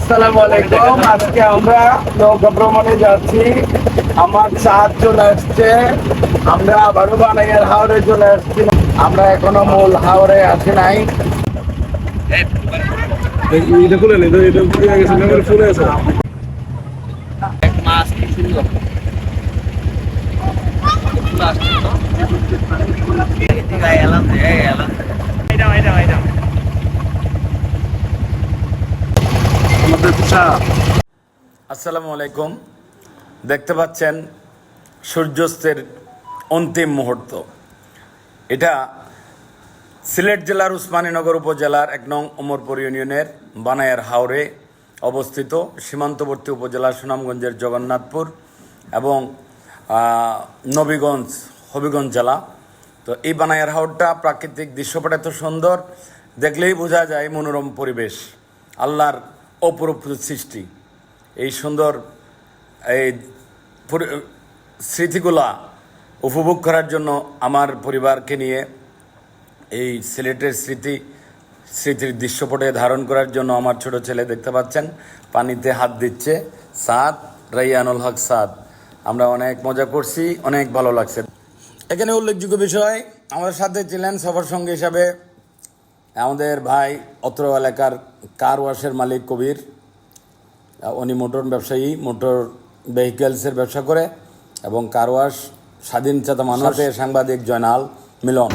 আসসালামু আলাইকুম। আজকে আমরা নৌকা ভ্রমণে যাচ্ছি। আমার চাঁদ চলে আসছে। আমরা আবারও বানাইয়ার হাওরে চলে আসছি। আমরা এখনো মূল হাওরে আসি নাই। এটা খুলে নেই, এটা পুড়ে গেছে, মেমোরি ফুল আছে। মাছ কি সুন্দর আসসালামু আলাইকুম। দেখতে পাচ্ছেন সূর্যাস্তের অন্তিম মুহূর্ত। এটা সিলেট জেলার উসমানীনগর উপজেলার ১ নং উমরপুর ইউনিয়নের বানাইয়ার হাওরে অবস্থিত। সীমান্তবর্তী উপজেলা সুনামগঞ্জের জগন্নাথপুর এবং নবীগঞ্জ হবিগঞ্জ জেলা। তো এই বানাইয়ার হাওরটা প্রাকৃতিক দৃশ্যপট এত সুন্দর, দেখলেই বোঝা যায় মনোরম পরিবেশ, আল্লাহর অপরূপ সৃষ্টি। এই সুন্দর এই স্মৃতিগুলা উপভোগ করার জন্য আমার পরিবারকে নিয়ে এই সিলেটের স্মৃতির দৃশ্যপটে ধারণ করার জন্য আমার ছোট ছেলে দেখতে পাচ্ছেন পানিতে হাত দিচ্ছে, সাদ রাইয়ানুল হক সাদ। আমরা অনেক মজা করছি, অনেক ভালো লাগছে। এখানে উল্লেখযোগ্য বিষয়, আমাদের সাথে ছিলেন সবার সঙ্গে হিসাবে আমাদের ভাই অত্র এলাকার কার ওয়াশের মালিক কবির। উনি মোটর ব্যবসায়ী, মোটর ভেহিকেলসের ব্যবসা করে এবং কার ওয়াশ স্বাধীন চেতা মানুষের সাংবাদিক জয়নাল মিলন।